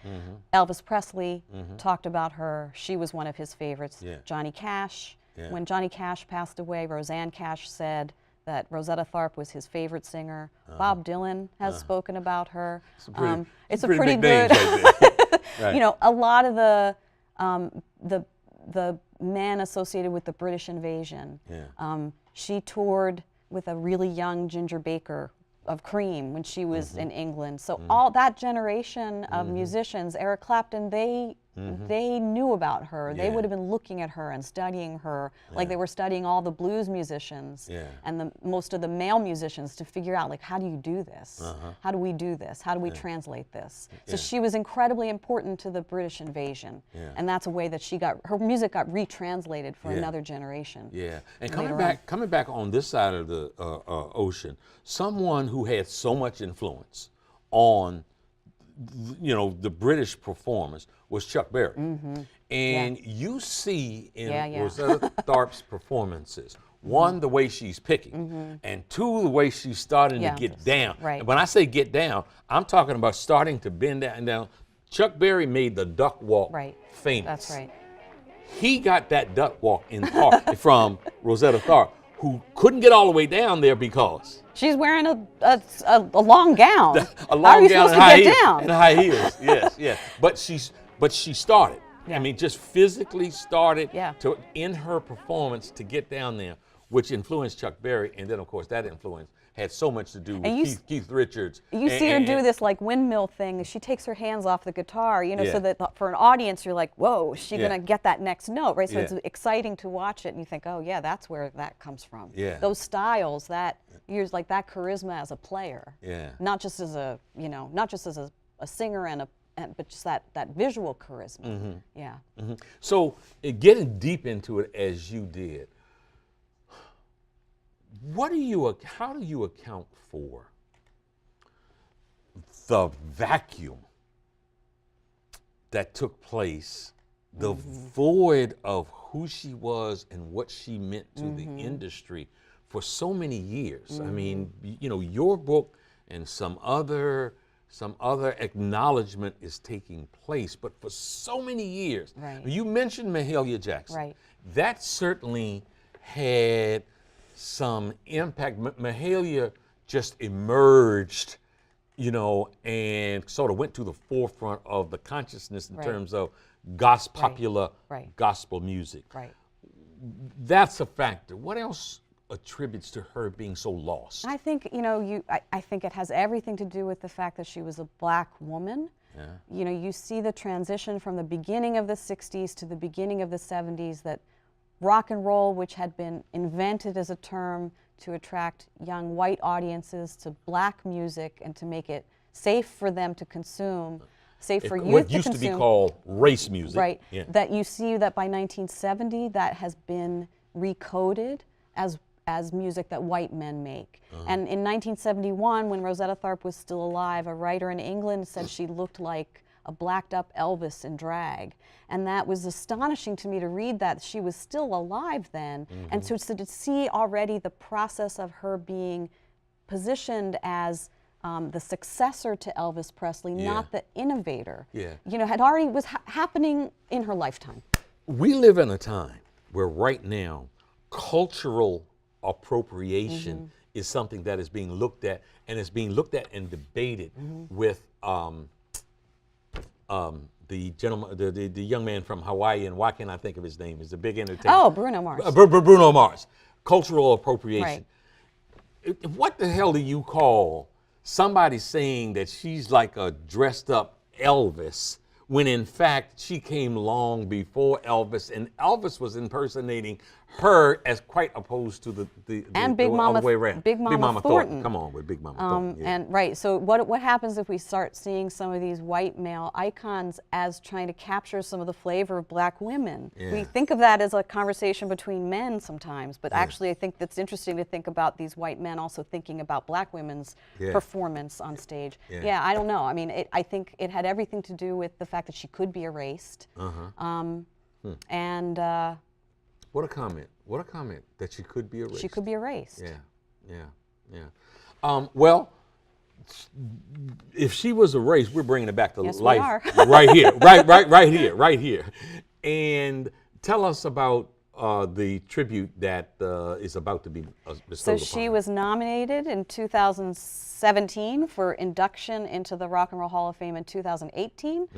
Elvis Presley talked about her. She was one of his favorites. Johnny Cash. When Johnny Cash passed away, Rosanne Cash said that Rosetta Tharpe was his favorite singer. Bob Dylan has spoken about her. It's a pretty big good. names right there. Right. You know, a lot of the men associated with the British invasion. Yeah. She toured with a really young Ginger Baker of Cream when she was in England. So all that generation of musicians, Eric Clapton, they knew about her. They Yeah. would have been looking at her and studying her like they were studying all the blues musicians Yeah. and most of the male musicians to figure out, like, how do you do this? How do we do this? How do we translate this? So she was incredibly important to the British invasion. Yeah. And that's a way that her music got retranslated for Yeah. another generation. Yeah, and later coming back on this side of the ocean, someone who had so much influence on, you know, the British performance was Chuck Berry, and you see in Yeah. Rosetta Tharpe's performances, one, the way she's picking, and two, the way she's starting Yeah. to get down. Right. And when I say get down, I'm talking about starting to bend down. Chuck Berry made the duck walk Right. famous. That's right. He got that duck walk in part from Rosetta Tharpe, who couldn't get all the way down there because She's wearing a long gown. a long How are you gown supposed and to high get heels. down? And high heels, yes, yes. But she started. I Yeah. mean, just physically started Yeah. in her performance to get down there, which influenced Chuck Berry, and then of course that influence had so much to do with And you Keith Richards. You see her do this like windmill thing. She takes her hands off the guitar, you know, so that for an audience, you're like, whoa, is she Yeah. going to get that next note, right? So Yeah. it's exciting to watch it, and you think, oh, yeah, that's where that comes from. Yeah. Those styles, you're like that charisma as a player. Yeah. Not just as a, not just as a singer but just that visual charisma. Mm-hmm. Yeah. So getting deep into it as you did, how do you account for the vacuum that took place, the void of who she was and what she meant to the industry for so many years? I mean, you know, your book and some other acknowledgement is taking place, but for so many years. Right. You mentioned Mahalia Jackson. Right. That certainly had some impact. Mahalia just emerged, you know, and sort of went to the forefront of the consciousness in Right. terms of popular Right. gospel music. Right. That's a factor. What else attributes to her being so lost? I think, I think it has everything to do with the fact that she was a black woman. Yeah. You know, you see the transition from the beginning of the 60s to the beginning of the 70s, that rock and roll, which had been invented as a term to attract young white audiences to black music and to make it safe for them to consume, safe for youth to consume. What used to be called race music. Right. Yeah. That you see that by 1970, that has been recoded as music that white men make. And in 1971, when Rosetta Tharpe was still alive, a writer in England said she looked like a blacked up Elvis in drag. And that was astonishing to me to read that. She was still alive then. And so to see already the process of her being positioned as the successor to Elvis Presley, not the innovator, Yeah. had already was happening in her lifetime. We live in a time where right now cultural appropriation is something that is being looked at, and it's being looked at and debated with the gentleman, the young man from Hawaii, and why can't I think of his name? He's a big entertainer. Oh, Bruno Mars. Bruno Mars. Cultural appropriation. Right. What the hell do you call somebody saying that she's like a dressed up Elvis, when in fact she came long before Elvis, and Elvis was impersonating her as quite opposed to the And Big other Mama- way around. Big Mama Thornton. Come on with Big Mama Thornton. Yeah. And right, so what happens if we start seeing some of these white male icons as trying to capture some of the flavor of black women? Yeah. We think of that as a conversation between men sometimes, but actually I think that's interesting to think about these white men also thinking about black women's Yeah. performance on stage. Yeah. Yeah, I don't know. I mean, I think it had everything to do with the fact that she could be erased. And What a comment. What a comment that she could be erased. she could be erased. Yeah. Well, if she was erased, we're bringing it back to Yes, we life are. right here, right here. And tell us about the tribute that is about to be bestowed So upon she her? was nominated in 2017 for induction into the Rock and Roll Hall of Fame in 2018.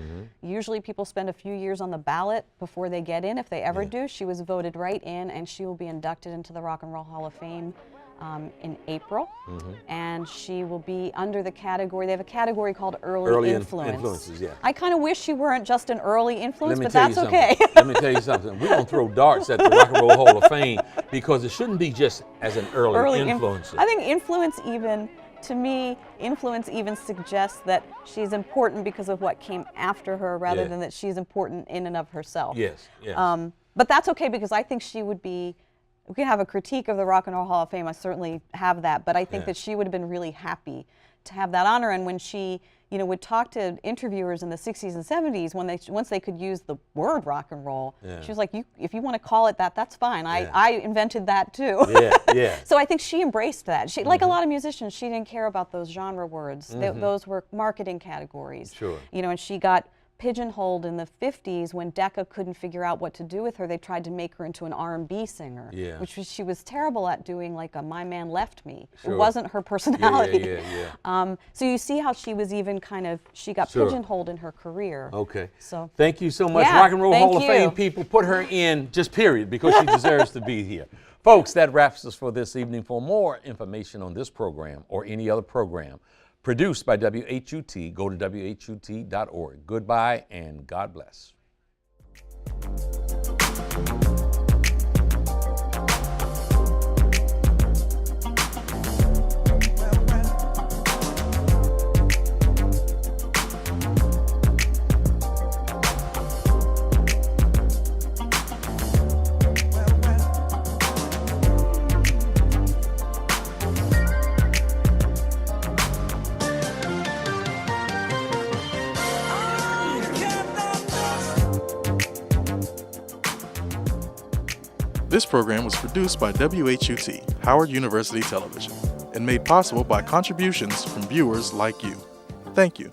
Usually people spend a few years on the ballot before they get in, if they ever do. She was voted right in, and she will be inducted into the Rock and Roll Hall of Fame in April. And she will be under the category, they have a category called Early Influence. Influences, yeah. I kind of wish she weren't just an early influence, Let me but tell you that's something. okay. Let me tell you something. We don't throw darts at the Rock and Roll Hall of Fame because it shouldn't be just as an early influencer. I think influence even, to me, influence even suggests that she's important because of what came after her rather Yeah. than that she's important in and of herself. Yes, yes. But that's okay because I think she would be, we could have a critique of the Rock and Roll Hall of Fame, I certainly have that, but I think that she would have been really happy to have that honor. And when she, would talk to interviewers in the 60s and 70s, once they could use the word rock and roll, she was like, if you want to call it that, that's fine. I invented that too. Yeah. So I think she embraced that. She, like a lot of musicians, she didn't care about those genre words. Those were marketing categories. Sure. And she got pigeonholed in the 50s when Decca couldn't figure out what to do with her. They tried to make her into an R&B singer, which she was terrible at doing, like a My Man Left Me. Sure. It wasn't her personality. Yeah. So you see how she was even she got pigeonholed in her career. Okay. So thank you so much. Yeah, Rock and Roll thank Hall of Fame you. people, put her in, just period, because she deserves to be here. Folks, that wraps us for this evening. For more information on this program or any other program produced by WHUT, go to WHUT.org. Goodbye and God bless. This program was produced by WHUT, Howard University Television, and made possible by contributions from viewers like you. Thank you.